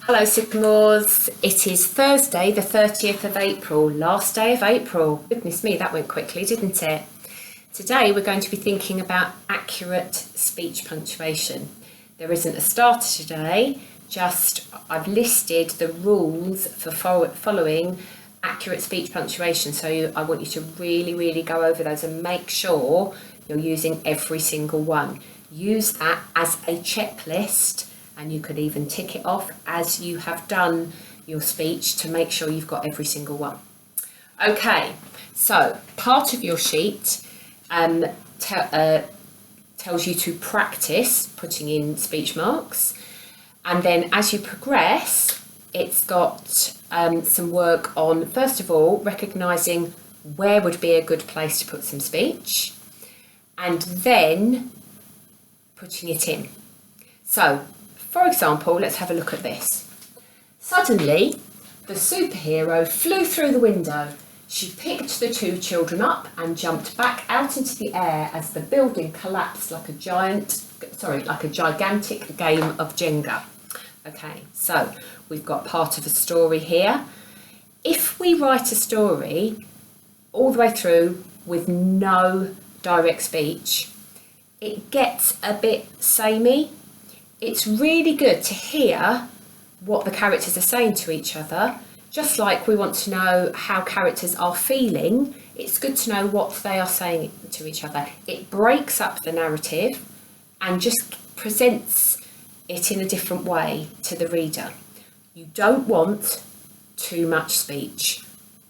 Hello Sycamores, it is Thursday the 30th of April, last day of April. Goodness me, that went quickly, didn't it? Today we're going to be thinking about accurate speech punctuation. There isn't a starter today, just I've listed the rules for following accurate speech punctuation, so I want you to really go over those and make sure you're using every single one. Use that as a checklist, and you could even tick it off as you have done your speech to make sure you've got every single one. Okay, so part of your sheet tells you to practice putting in speech marks, and then as you progress, it's got some work on, first of all, recognising where would be a good place to put some speech, and then putting it in. So, for example, let's have a look at this. Suddenly, the superhero flew through the window. She picked the two children up and jumped back out into the air as the building collapsed like a gigantic game of Jenga. Okay, so we've got part of a story here. If we write a story all the way through with no direct speech, it gets a bit samey. It's really good to hear what the characters are saying to each other. Just like we want to know how characters are feeling, it's good to know what they are saying to each other. It breaks up the narrative and just presents it in a different way to the reader. You don't want too much speech.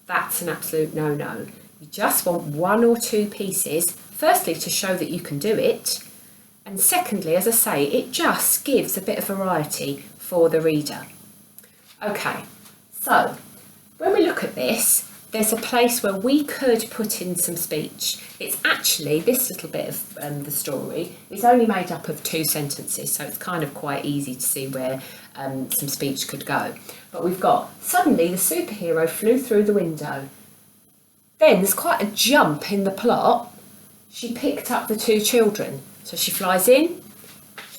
That's an absolute no-no. You just want one or two pieces, firstly to show that you can do it, and secondly, as I say, it just gives a bit of variety for the reader. Okay, so when we look at this, there's a place where we could put in some speech. It's actually, this little bit of the story is only made up of 2 sentences, so it's kind of quite easy to see where some speech could go. But we've got, suddenly the superhero flew through the window. Then there's quite a jump in the plot. She picked up the 2 children. So she flies in,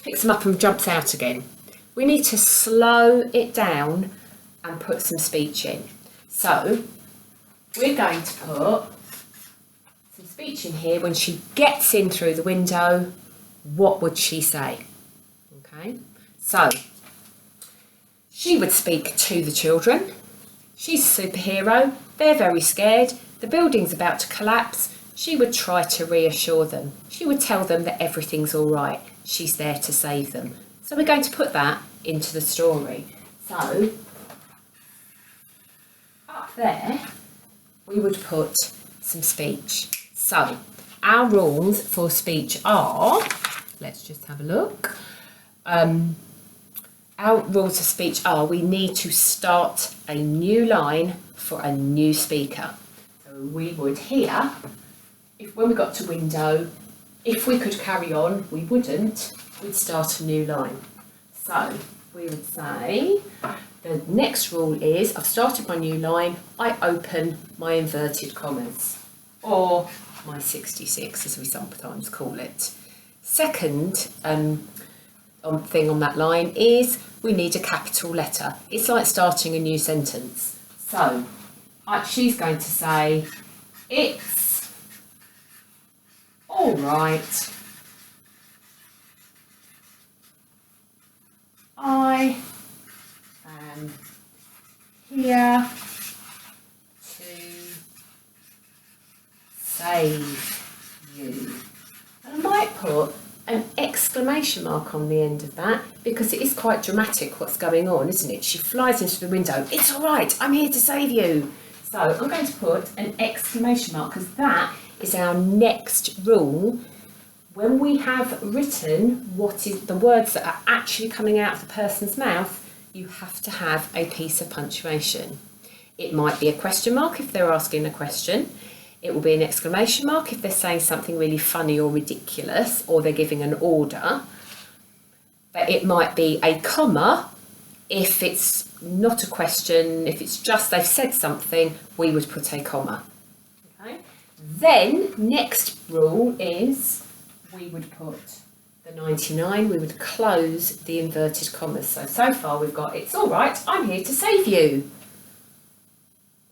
picks them up and jumps out again. We need to slow it down and put some speech in. So we're going to put some speech in here. When she gets in through the window, what would she say? Okay, so she would speak to the children. She's a superhero. They're very scared. The building's about to collapse. She would try to reassure them. She would tell them that everything's all right. She's there to save them. So we're going to put that into the story. So up there, we would put some speech. So our rules for speech are, let's just have a look. Our rules of speech are, we need to start a new line for a new speaker. So we would here, when we got to window, if we could carry on, we wouldn't, we'd start a new line. So we would say, the next rule is, I've started my new line, I open my inverted commas, or my 66 as we sometimes call it. Second thing on that line is, we need a capital letter. It's like starting a new sentence. So she's going to say, it's all right, I am here to save you. And I might put an exclamation mark on the end of that because it is quite dramatic what's going on, isn't it? She flies into the window. It's all right, I'm here to save you. So I'm going to put an exclamation mark because that is our next rule. When we have written what is the words that are actually coming out of the person's mouth, you have to have a piece of punctuation. It might be a question mark if they're asking a question. It will be an exclamation mark if they're saying something really funny or ridiculous, or they're giving an order. But it might be a comma if it's not a question, if it's just they've said something, we would put a comma. Okay. Then, next rule is we would put the 99, we would close the inverted commas. So far we've got, it's all right, I'm here to save you.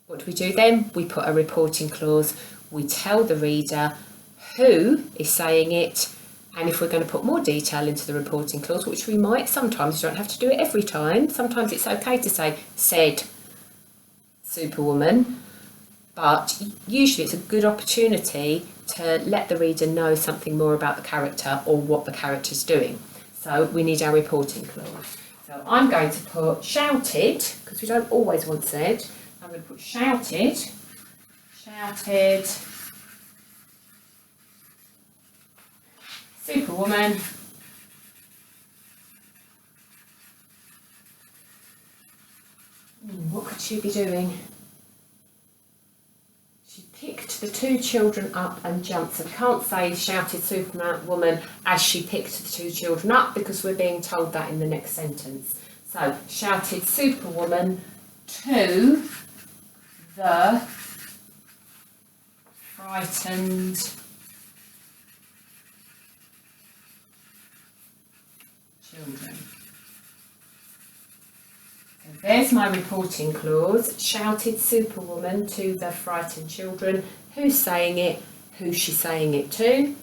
What do we do then? We put a reporting clause. We tell the reader who is saying it, and if we're going to put more detail into the reporting clause, which we might sometimes, you don't have to do it every time. Sometimes it's okay to say, said Superwoman, but usually it's a good opportunity to let the reader know something more about the character or what the character's doing. So we need our reporting clause. So I'm going to put shouted, because we don't always want said. I'm going to put shouted, Superwoman what could she be doing? She picked the two children up and jumped. So we can't say shouted Superwoman as she picked the two children up, because we're being told that in the next sentence. So shouted Superwoman to the frightened children. So there's my reporting clause. Shouted Superwoman to the frightened children. Who's saying it? Who's she saying it to?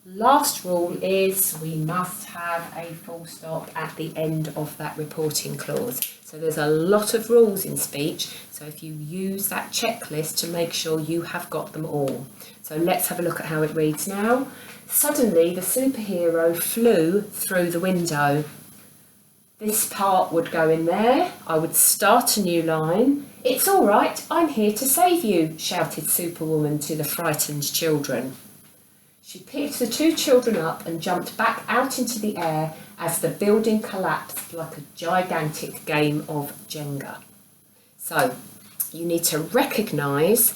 Last rule is we must have a full stop at the end of that reporting clause. So there's a lot of rules in speech, so if you use that checklist to make sure you have got them all. So let's have a look at how it reads now. Suddenly the superhero flew through the window. This part would go in there. I would start a new line. It's all right, I'm here to save you, shouted Superwoman to the frightened children. She picked the two children up and jumped back out into the air as the building collapsed like a gigantic game of Jenga. So you need to recognise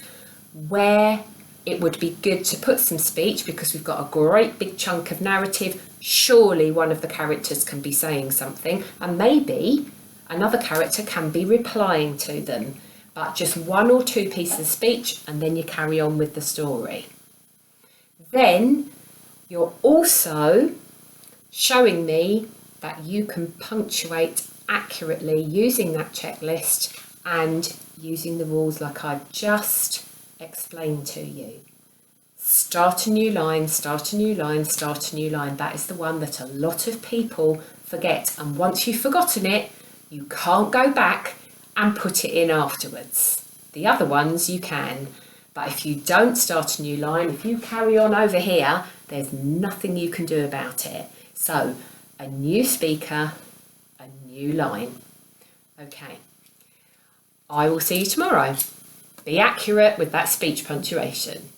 where it would be good to put some speech, because we've got a great big chunk of narrative. Surely one of the characters can be saying something, and maybe another character can be replying to them. But just one or two pieces of speech, and then you carry on with the story. Then you're also showing me that you can punctuate accurately using that checklist and using the rules like I've just explained to you. Start a new line, start a new line, start a new line. That is the one that a lot of people forget. And once you've forgotten it, you can't go back and put it in afterwards. The other ones you can. But if you don't start a new line, if you carry on over here, there's nothing you can do about it. So, a new speaker, a new line. Okay. I will see you tomorrow. Be accurate with that speech punctuation.